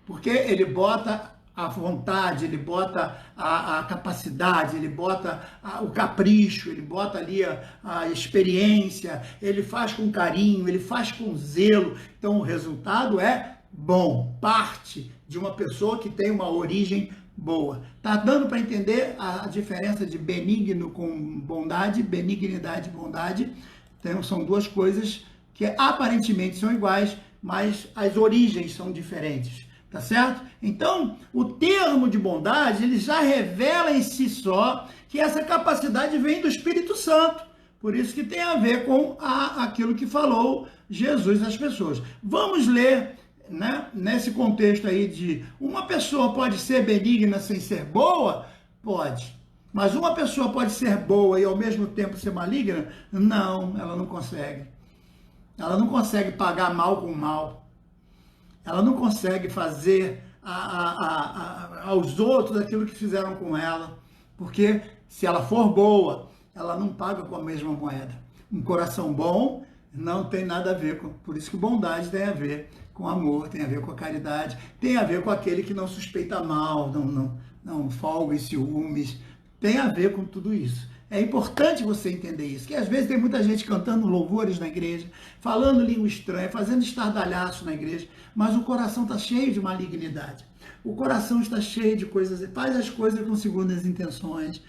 Porque ele bota a vontade, ele bota a capacidade, ele bota o capricho, ele bota ali a experiência, ele faz com carinho, ele faz com zelo. Então, o resultado é bom, parte de uma pessoa que tem uma origem boa. Tá dando para entender a diferença de benigno com bondade, benignidade e bondade? Então, são duas coisas que aparentemente são iguais, mas as origens são diferentes, tá certo? Então, o termo de bondade, ele já revela em si só que essa capacidade vem do Espírito Santo. Por isso que tem a ver com aquilo que falou Jesus às pessoas. Vamos ler, né, nesse contexto aí de uma pessoa pode ser benigna sem ser boa? Pode. Mas uma pessoa pode ser boa e ao mesmo tempo ser maligna? Não, ela não consegue. Ela não consegue pagar mal com mal. Ela não consegue fazer aos outros aquilo que fizeram com ela. Porque se ela for boa, ela não paga com a mesma moeda. Um coração bom não tem nada a ver com... Por isso que bondade tem a ver com amor, tem a ver com a caridade, tem a ver com aquele que não suspeita mal, não folga em ciúmes, tem a ver com tudo isso. É importante você entender isso, que às vezes tem muita gente cantando louvores na igreja, falando língua estranha, fazendo estardalhaço na igreja, mas o coração está cheio de malignidade. O coração está cheio de coisas, faz as coisas com segundas intenções,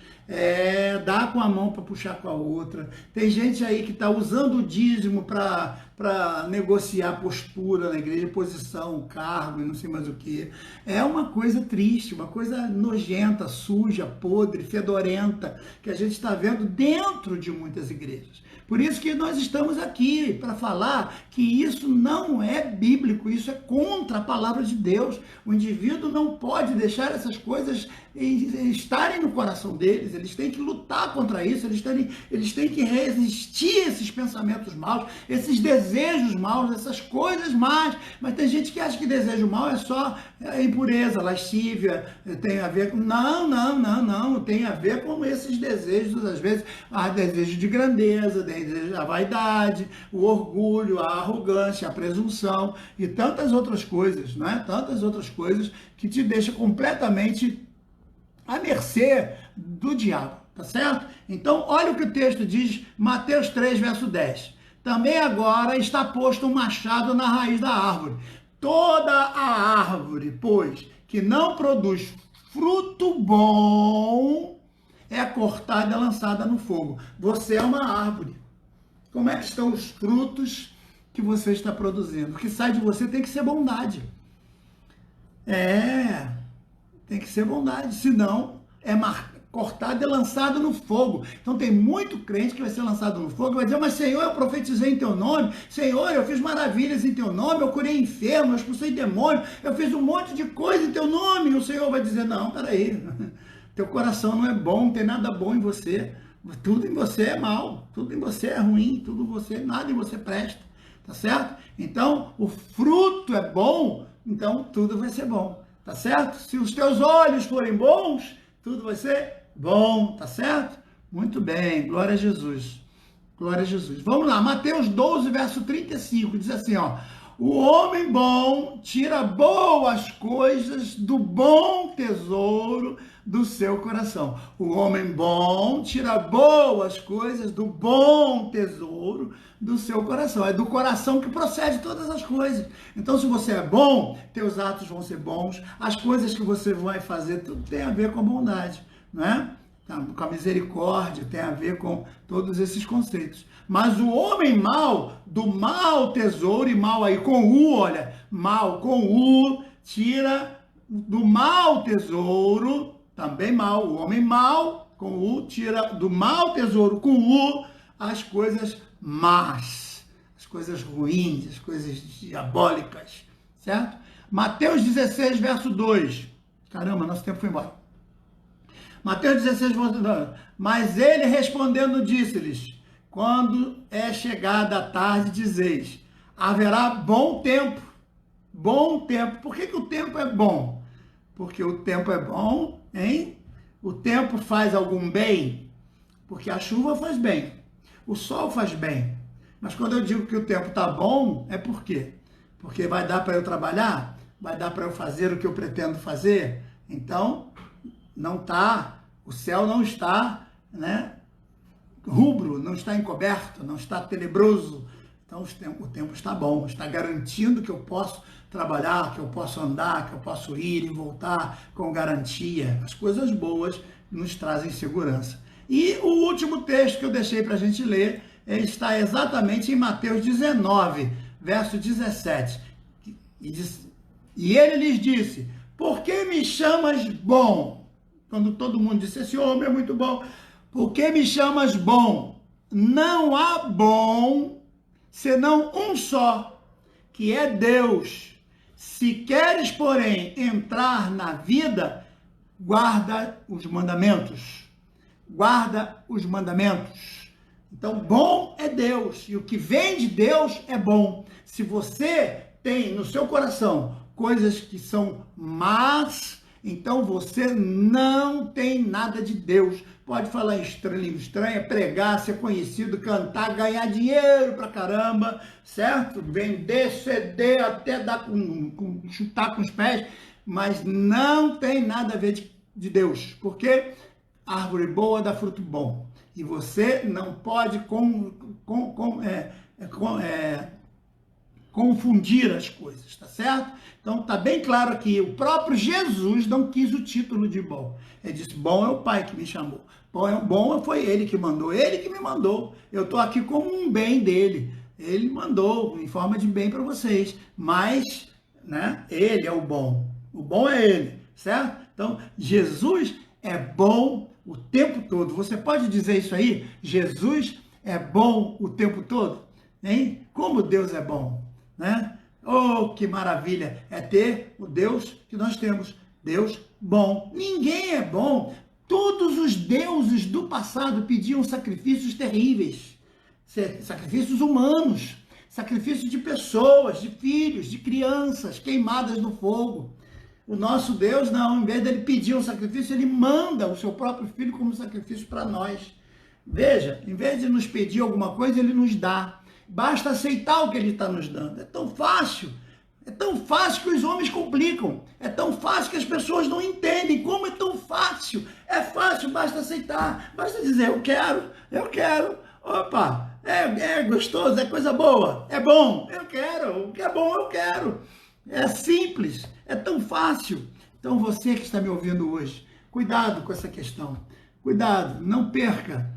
dá com a mão para puxar com a outra. Tem gente aí que está usando o dízimo para negociar postura na igreja, posição, cargo e não sei mais o que. É uma coisa triste, uma coisa nojenta, suja, podre, fedorenta, que a gente está vendo dentro de muitas igrejas. Por isso que nós estamos aqui, para falar que isso não é bíblico, isso é contra a palavra de Deus. O indivíduo não pode deixar essas coisas estarem no coração deles, eles têm que lutar contra isso, eles têm que resistir a esses pensamentos maus, esses desejos maus, essas coisas más. Mas tem gente que acha que desejo mau é só impureza, lascívia, tem a ver com... Não, tem a ver com esses desejos, às vezes, desejo de grandeza, a vaidade, o orgulho, a arrogância, a presunção e tantas outras coisas, não é? Tantas outras coisas que te deixam completamente à mercê do diabo, tá certo? Então, olha o que o texto diz, Mateus 3, verso 10. Também agora está posto um machado na raiz da árvore. Toda a árvore, pois, que não produz fruto bom, é cortada e lançada no fogo. Você é uma árvore. Como é que estão os frutos que você está produzindo? O que sai de você tem que ser bondade. Tem que ser bondade, senão cortado e lançado no fogo. Então tem muito crente que vai ser lançado no fogo e vai dizer, mas Senhor, eu profetizei em teu nome, Senhor, eu fiz maravilhas em teu nome, eu curei enfermo, eu expulsei demônio, eu fiz um monte de coisa em teu nome. E o Senhor vai dizer, não, peraí, teu coração não é bom, não tem nada bom em você, tudo em você é mal, tudo em você é ruim, nada em você presta, tá certo? Então, o fruto é bom, então tudo vai ser bom, tá certo? Se os teus olhos forem bons, tudo vai ser bom, tá certo? Muito bem, glória a Jesus. Glória a Jesus. Vamos lá, Mateus 12, verso 35, diz assim, ó. O homem bom tira boas coisas do bom tesouro do seu coração. O homem bom tira boas coisas do bom tesouro do seu coração. É do coração que procede todas as coisas. Então, se você é bom, teus atos vão ser bons, as coisas que você vai fazer, tudo tem a ver com a bondade, não é? Com a misericórdia, tem a ver com todos esses conceitos. Mas o homem mau, do mau tesouro, e mal aí com U, olha, mal com U, tira do mau tesouro, também mal, o homem mau, com U, tira do mau tesouro, com U, as coisas más, as coisas ruins, as coisas diabólicas, certo? Mateus 16, verso 2. Caramba, nosso tempo foi embora. Mateus 16, verso 2. Mas ele respondendo disse-lhes, quando é chegada a tarde, dizeis, haverá bom tempo. Bom tempo. Por que o tempo é bom? Porque o tempo é bom, hein? O tempo faz algum bem? Porque a chuva faz bem. O sol faz bem. Mas quando eu digo que o tempo está bom, é por quê? Porque vai dar para eu trabalhar? Vai dar para eu fazer o que eu pretendo fazer? Então, não está, o céu não está, né, rubro, não está encoberto, não está tenebroso. Então o tempo está bom, está garantindo que eu posso trabalhar, que eu posso andar, que eu posso ir e voltar com garantia. As coisas boas nos trazem segurança. E o último texto que eu deixei para a gente ler está exatamente em Mateus 19, verso 17. E ele lhes disse, por que me chamas bom? Quando todo mundo disse, esse homem é muito bom. Por que me chamas bom? Não há bom, senão um só, que é Deus. Se queres, porém, entrar na vida, guarda os mandamentos. Guarda os mandamentos. Então, bom é Deus. E o que vem de Deus é bom. Se você tem no seu coração coisas que são más, então você não tem nada de Deus. Pode falar em língua estranha, pregar, ser conhecido, cantar, ganhar dinheiro pra caramba, certo? Vender, ceder, até dar chutar com os pés, mas não tem nada a ver de Deus. Porque árvore boa dá fruto bom. E você não pode confundir as coisas, tá certo? Então tá bem claro aqui, o próprio Jesus não quis o título de bom. Ele disse, bom é o Pai que me chamou. Bom foi Ele que mandou, Ele que me mandou. Eu tô aqui como um bem dele. Ele mandou em forma de bem para vocês. Mas, né, Ele é o bom. O bom é Ele, certo? Então, Jesus é bom o tempo todo. Você pode dizer isso aí? Jesus é bom o tempo todo? Hein? Como Deus é bom, né? Oh, que maravilha é ter o Deus que nós temos. Deus bom. Ninguém é bom. Todos os deuses do passado pediam sacrifícios terríveis. Sacrifícios humanos. Sacrifícios de pessoas, de filhos, de crianças queimadas no fogo. O nosso Deus, não. Em vez dele pedir um sacrifício, ele manda o seu próprio filho como sacrifício para nós. Veja, em vez de nos pedir alguma coisa, ele nos dá. Basta aceitar o que ele está nos dando. É tão fácil que os homens complicam. É tão fácil que as pessoas não entendem como é tão fácil. É fácil, basta aceitar. Basta dizer, eu quero. Opa, é gostoso, é coisa boa. É bom, eu quero. O que é bom, eu quero. É simples, é tão fácil. Então você que está me ouvindo hoje, cuidado com essa questão. Cuidado, não perca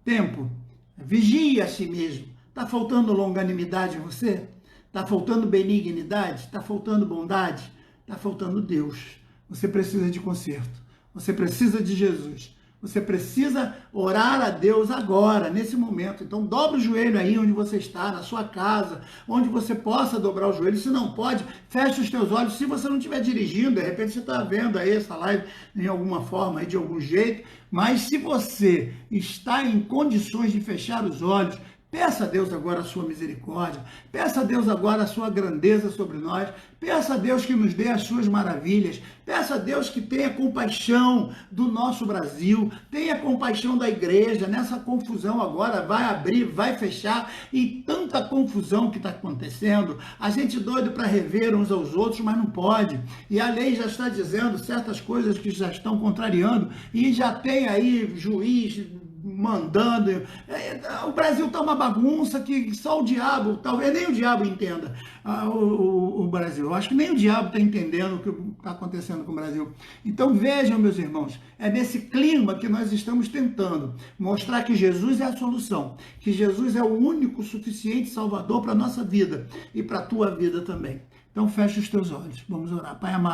tempo. Vigie a si mesmo. Está faltando longanimidade em você? Está faltando benignidade? Está faltando bondade? Está faltando Deus. Você precisa de conserto. Você precisa de Jesus. Você precisa orar a Deus agora, nesse momento. Então, dobra o joelho aí onde você está, na sua casa, onde você possa dobrar o joelho. Se não pode, feche os teus olhos. Se você não estiver dirigindo, de repente você está vendo aí essa live em alguma forma, aí, de algum jeito. Mas se você está em condições de fechar os olhos, peça a Deus agora a sua misericórdia, peça a Deus agora a sua grandeza sobre nós, peça a Deus que nos dê as suas maravilhas, peça a Deus que tenha compaixão do nosso Brasil, tenha compaixão da igreja, nessa confusão agora, vai abrir, vai fechar, e tanta confusão que está acontecendo, a gente doido para rever uns aos outros, mas não pode, e a lei já está dizendo certas coisas que já estão contrariando, e já tem aí juiz mandando. O Brasil está uma bagunça que só o diabo, talvez nem o diabo entenda o Brasil. Eu acho que nem o diabo está entendendo o que está acontecendo com o Brasil. Então vejam, meus irmãos, é nesse clima que nós estamos tentando mostrar que Jesus é a solução, que Jesus é o único suficiente Salvador para a nossa vida e para a tua vida também. Então fecha os teus olhos, vamos orar. Pai amado,